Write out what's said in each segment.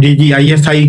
DGISI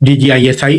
DGISI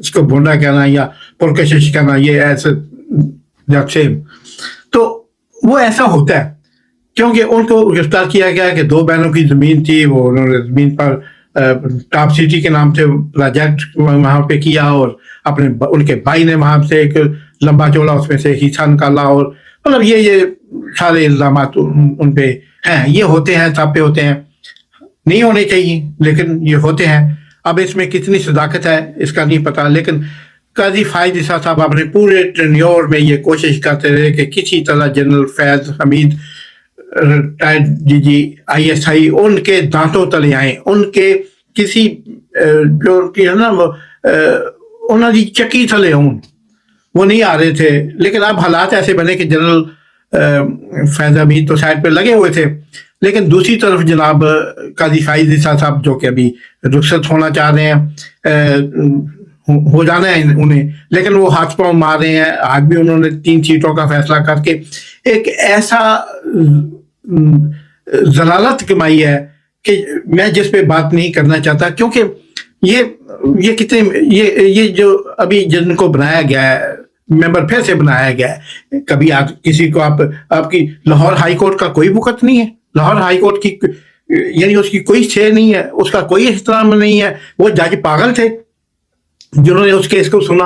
اس کو بھونڈا کہنا یا پرکشش کہنا، یہ ایسے سیم. تو وہ ایسا ہوتا ہے کیونکہ ان کو گرفتار کیا گیا کہ 2 بہنوں کی زمین تھی، وہ انہوں نے زمین پر ٹاپ سٹی کے نام سے پروجیکٹ وہاں پہ کیا، اور اپنے ان کے بھائی نے وہاں سے ایک لمبا چوڑا اس میں سے حصہ نکالا، اور مطلب یہ سارے الزامات ان پہ ہیں. یہ ہوتے ہیں، سب پہ ہوتے ہیں، نہیں ہونے چاہیے لیکن یہ ہوتے ہیں. اب اس میں کتنی صداقت ہے اس کا نہیں پتا، لیکن قاضی فائز عیسیٰ صاحب اپنے پورے ٹینیور میں یہ کوشش کرتے رہے کہ کسی طرح جنرل فیض حمید ریٹائرڈ ISI ان کے دانتوں تلے آئیں، ان کے کسی جو ہے نا انہوں کی چکی تھلے ہوں، وہ نہیں آ رہے تھے. لیکن اب حالات ایسے بنے کہ جنرل فیض حمید تو سائڈ پہ لگے ہوئے تھے، لیکن دوسری طرف جناب قاضی فائز عیسیٰ صاحب جو کہ ابھی رخصت ہونا چاہ رہے ہیں، ہو جانا ہے انہیں، لیکن وہ ہاتھ پاؤں مار رہے ہیں. آج بھی انہوں نے 3 سیٹوں کا فیصلہ کر کے ایک ایسا ضلالت کمائی ہے کہ میں جس پہ بات نہیں کرنا چاہتا، کیونکہ یہ کتنے یہ جو ابھی جن کو بنایا گیا ہے ممبر پھر سے بنایا گیا ہے، کبھی کسی کو آپ کی لاہور ہائی کورٹ کا کوئی وقت نہیں ہے، لاہور ہائی کورٹ کی یعنی اس کی کوئی شے نہیں ہے، اس کا کوئی احترام نہیں ہے. وہ جج پاگل تھے جنہوں نے اس کیس کو سنا.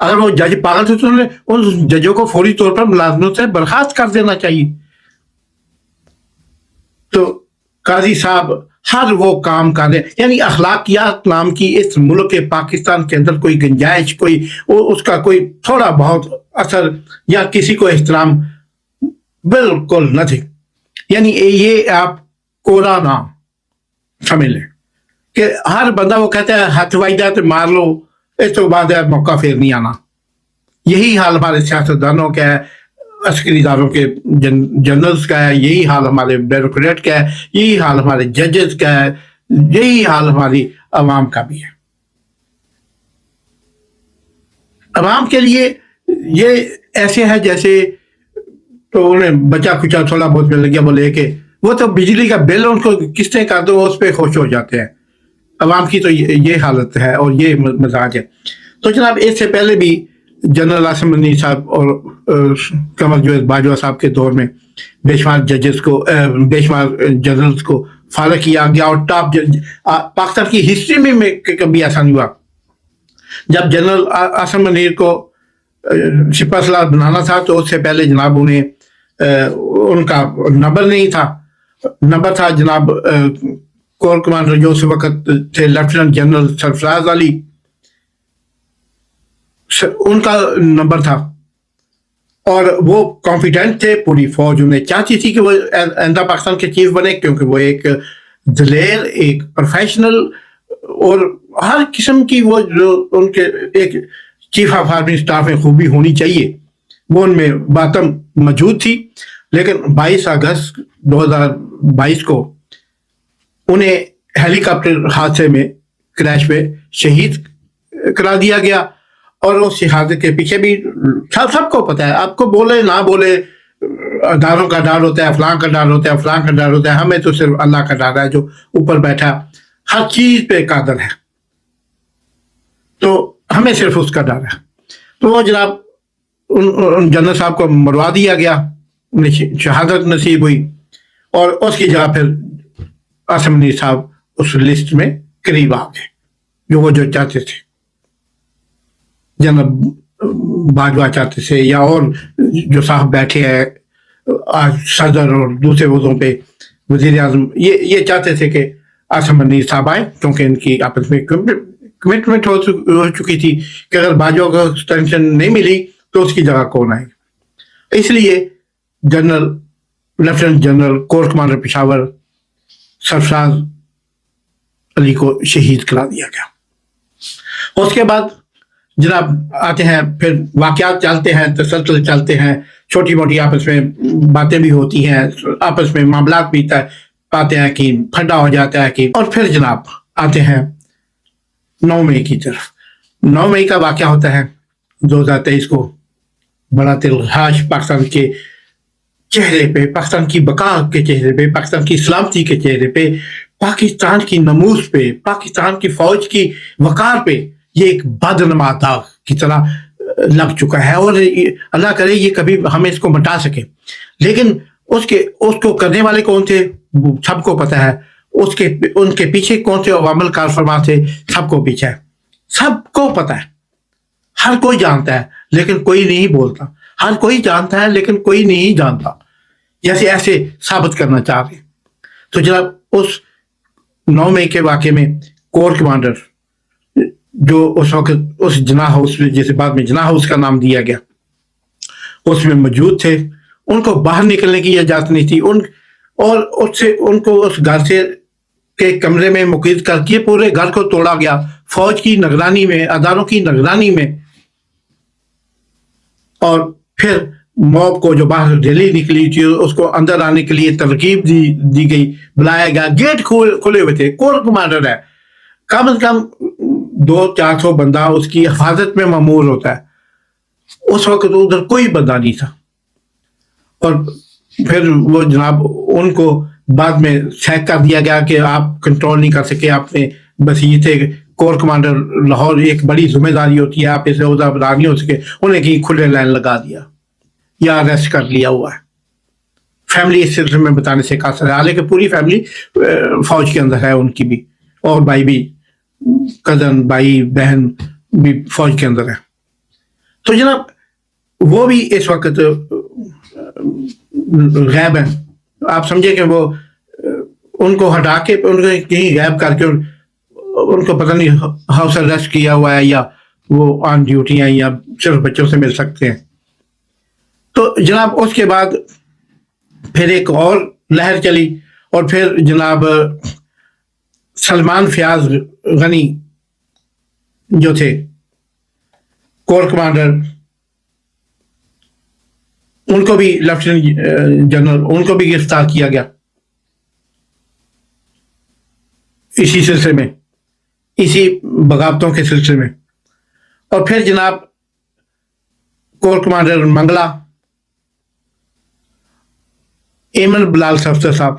اگر وہ جج پاگل تھے تو انہوں نے ان ججوں کو فوری طور پر ملازمت سے برخاست کر دینا چاہیے. تو قاضی صاحب ہر وہ کام کر رہے، یعنی اخلاقیات نام کی اس ملک پاکستان کے اندر کوئی گنجائش، کوئی اس کا کوئی تھوڑا بہت اثر یا کسی کو احترام بالکل نہ تھی. یعنی یہ آپ کوڑا نام سمجھ لیں کہ ہر بندہ وہ کہتا ہے ہاتھ وائدہ تو مار لو، اس تو بعد موقع پھر نہیں آنا. یہی حال ہمارے سیاستدانوں کا ہے، عسکری اداروں کے جنرلز کا ہے، یہی حال ہمارے بیوروکریٹ کا ہے، یہی حال ہمارے ججز کا ہے، یہی حال ہماری عوام کا بھی ہے. عوام کے لیے یہ ایسے ہے جیسے تو انہیں بچا کچا تھوڑا بہت مل گیا، بولے کہ وہ تو بجلی کا بل ان کو قسطیں کر دو اس پہ خوش ہو جاتے ہیں. عوام کی تو یہ حالت ہے اور یہ مزاج ہے. تو جناب اس سے پہلے بھی جنرل عاصم منی صاحب اور قمر جاوید باجوہ صاحب کے دور میں بے شمار ججز کو بے شمار جنرلز کو فارغ کیا گیا، اور ٹاپ پاکستان کی ہسٹری میں کبھی ایسا نہیں ہوا. جب جنرل عاصم منیر کو سپاہ سالار بنانا تھا تو اس سے پہلے جناب انہیں ان کا نمبر نہیں تھا، نمبر تھا جناب کور کمانڈر جو اس وقت تھے لیفٹیننٹ جنرل سرفراز علی، ان کا نمبر تھا، اور وہ کانفیڈنٹ تھے. پوری فوج انہیں چاہتی تھی کہ وہ آئندہ پاکستان کے چیف بنے، کیونکہ وہ ایک دلیر، ایک پروفیشنل، اور ہر قسم کی وہ جو ان کے ایک چیف آف آرمی اسٹاف میں خوبی ہونی چاہیے وہ ان میں باتم موجود تھی. لیکن 22 اگست 2022 کو انہیں ہیلی کاپٹر حادثے میں کریش میں شہید کرا دیا گیا، اور اس شہادت کے پیچھے بھی سب کو پتہ ہے. آپ کو بولے نہ بولے اداروں کا ڈر ہوتا ہے، فلاں کا ڈر ہوتا ہے، فلاں کا ڈر ہوتا ہے، ہمیں تو صرف اللہ کا ڈر ہے جو اوپر بیٹھا ہر چیز پہ قادر ہے، تو ہمیں صرف اس کا ڈر ہے. تو وہ جناب ان جنرل صاحب کو مروا دیا گیا، انہیں شہادت نصیب ہوئی، اور اس کی جگہ پھر عاصم منیر صاحب اس لسٹ میں قریب آ گئے، جو چاہتے تھے، جنرل باجوہ چاہتے تھے، یا اور جو صاحب بیٹھے ہیں آج صدر اور دوسرے عہدوں پہ، وزیر اعظم، یہ چاہتے تھے کہ عاصم منیر صاحب آئے، کیونکہ ان کی آپس میں کمٹمنٹ ہو چکی تھی کہ اگر باجوہ کو ایکسٹینشن نہیں ملی تو اس کی جگہ کون آئے. اس لیے lieutenant general corps commander Peshawar Sarfraz Ali کو شہید کرا دیا گیا. اس کے بعد جناب آتے ہیں، پھر واقعات چلتے ہیں، تسلسل چلتے ہیں، چھوٹی موٹی آپس میں باتیں بھی ہوتی ہیں، آپس میں معاملات بھی پاتے ہیں کہ پھڈا ہو جاتا ہے کہ، اور پھر جناب آتے ہیں 9 مئی کی طرف. 9 مئی کا واقعہ ہوتا ہے 2023 کو. بڑا تلخاش پاکستان کے چہرے پہ، پاکستان کی بقا کے چہرے پہ، پاکستان کی سلامتی کے چہرے پہ، پاکستان کی نموز پہ، پاکستان کی فوج کی وقار پہ یہ ایک بدنما داغ کی طرح لگ چکا ہے، اور اللہ کرے یہ کبھی ہم اس کو مٹا سکیں. لیکن اس کو کرنے والے کون تھے سب کو پتہ ہے، ان کے پیچھے کون سے عوامل کار فرما تھے سب کو پیچھے ہے، سب کو پتہ ہے، ہر کوئی جانتا ہے لیکن کوئی نہیں بولتا، ہر کوئی جانتا ہے لیکن کوئی نہیں جانتا، جیسے ایسے ثابت کرنا چاہ رہے. تو جناب اس 9 مئی کے واقعے میں کور کمانڈر جو اس وقت اس جناح ہاؤس میں، جسے بعد میں جناح ہاؤس کا نام دیا گیا، اس میں موجود تھے، ان کو باہر نکلنے کی اجازت نہیں تھی، اور ان کو اس گھر سے کے کمرے میں مقید کر کے پورے گھر کو توڑا گیا، فوج کی نگرانی میں، اداروں کی نگرانی میں. اور پھر موب کو جو باہر ریلی نکلی تھی اس کو اندر آنے کے لیے ترغیب دی گئی، بلایا گیا، گیٹ کھلے ہوئے تھے، کور کمانڈر ہے، کم از کم 200-400 بندہ اس کی حفاظت میں مامور ہوتا ہے، اس وقت ادھر کوئی بندہ نہیں تھا. اور پھر وہ جناب ان کو بعد میں سیک کر دیا گیا کہ آپ کنٹرول نہیں کر سکے، آپ نے بس یہ تھے کور کمانڈر لاہور، ایک بڑی ذمہ داری ہوتی ہے، آپ اسے عہدہ بدار نہیں ہو سکے، انہیں کہیں کھلے لائن لگا دیا یا اریسٹ کر لیا ہوا ہے. فیملی اس سلسلے میں بتانے سے قاصر ہے، حالانکہ پوری فیملی فوج کے اندر ہے، ان کی بھی، اور بھائی بھی، کزن بھائی بہن بھی فوج کے اندر ہے. تو جناب وہ بھی اس وقت غائب ہیں. آپ سمجھے کہ وہ ان کو ہٹا کے ان کو کہیں غائب کر کے ان کو پتہ نہیں ہاؤس اریسٹ کیا ہوا ہے، یا وہ آن ڈیوٹی ہیں، یا صرف بچوں سے مل سکتے ہیں. تو جناب اس کے بعد پھر ایک اور لہر چلی، اور پھر جناب سلمان فیاض غنی جو تھے کور کمانڈر، ان کو بھی لیفٹیننٹ جنرل، ان کو بھی گرفتار کیا گیا اسی سلسلے میں، اسی بغاوتوں کے سلسلے میں. اور پھر جناب کور کمانڈر منگلا، ایمن بلال افسر صاحب،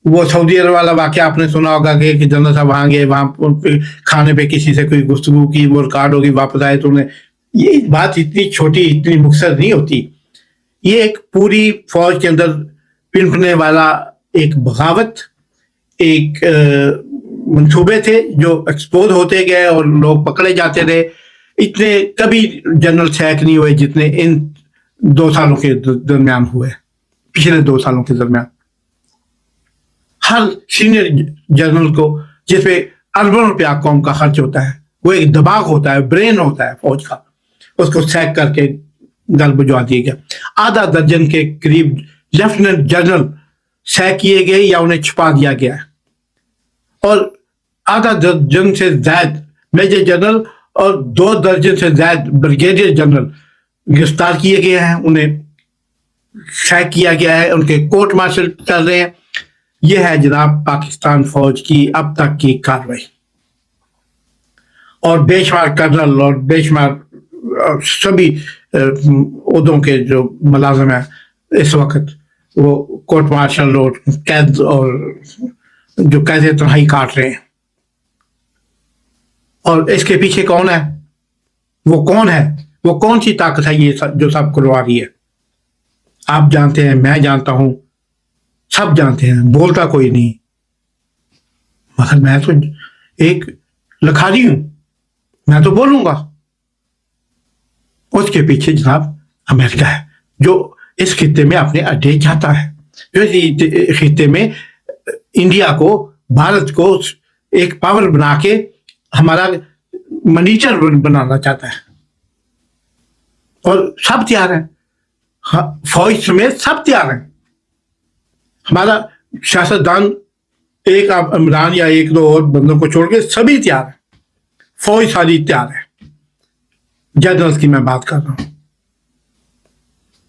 وہ سعودی عرب والا واقعہ آپ نے سنا ہوگا کہ جنرل صاحب وہاں گئے، وہاں کھانے پہ کسی سے کوئی گفتگو کی، وہ ریکارڈ ہوگی، واپس آئے تو انہیں، یہ بات اتنی چھوٹی اتنی مختصر نہیں ہوتی، یہ ایک پوری فوج کے اندر پنپنے والا ایک بغاوت، ایک منصوبے تھے جو ایکسپوز ہوتے گئے اور لوگ پکڑے جاتے رہے. اتنے کبھی جنرل سیک نہیں ہوئے جتنے ان 2 سالوں کے درمیان ہوئے، پچھلے 2 سالوں کے درمیان. ہر سینئر جنرل کو، جس پہ اربوں روپیہ قوم کا خرچ ہوتا ہے، وہ ایک دماغ ہوتا ہے، برین ہوتا ہے فوج کا، اس کو سیک کر کے گل بجوا دیا گیا. آدھا درجن کے قریب لیفٹیننٹ جنرل سیک کیے گئے یا انہیں چھپا دیا گیا ہے، اور آدھا درجن سے زائد میجر جنرل اور 2 درجن سے زائد بریگیڈیئر جنرل گرفتار کیے گئے ہیں، انہیں سیک کیا گیا ہے، ان کے کورٹ مارشل چل رہے ہیں. یہ ہے جناب پاکستان فوج کی اب تک کی کارروائی. اور بے شمار کرنل اور بے شمار سبھی عہدوں کے جو ملازم ہیں اس وقت، وہ کورٹ مارشل اور قید اور جو قید تنہائی کاٹ رہے ہیں. اور اس کے پیچھے کون ہے؟ وہ کون ہے؟ وہ کون سی طاقت ہے یہ جو سب کروا رہی ہے؟ آپ جانتے ہیں، میں جانتا ہوں، سب جانتے ہیں، بولتا کوئی نہیں، مگر میں تو ایک لکھاری ہوں، میں تو بولوں گا. اس کے پیچھے جناب امریکہ ہے، جو اس خطے میں اپنے اڈے چاہتا ہے، جو اس خطے میں انڈیا کو، بھارت کو ایک پاور بنا کے ہمارا منیچر بنانا چاہتا ہے. اور سب تیار ہیں، فوج سمیت سب تیار ہیں. ہمارا سیاستدان ایک عمران یا 1-2 اور بندوں کو چھوڑ کے سبھی تیار ہیں، فوج ساری تیار ہے. جنرل کی میں بات کر رہا ہوں،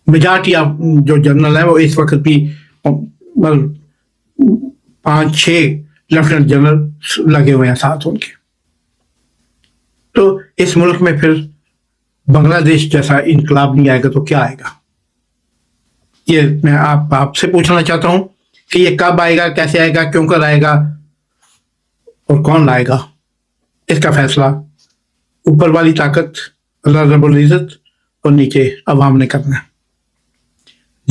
میجارٹی آف جو جنرل ہے وہ اس وقت بھی 5-6 لیفٹیننٹ جنرل لگے ہوئے ہیں ساتھ ان کے. تو اس ملک میں پھر بنگلہ دیش جیسا انقلاب نہیں آئے گا تو کیا آئے گا؟ یہ میں آپ سے پوچھنا چاہتا ہوں کہ یہ کب آئے گا، کیسے آئے گا، کیوں کر آئے گا، اور کون لائے گا؟ اس کا فیصلہ اوپر والی طاقت اللہ رب العزت اور نیچے عوام نے کرنا ہے.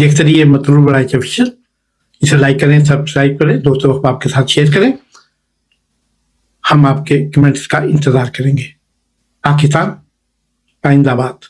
دیکھتے رہیے مطلوب رائے آفیشیل. اسے لائک کریں, سبسکرائب کریں, دوستوں احباب کے ساتھ شیئر کریں. ہم آپ کے کمنٹس کا انتظار کریں گے. پاکستان زندہ باد.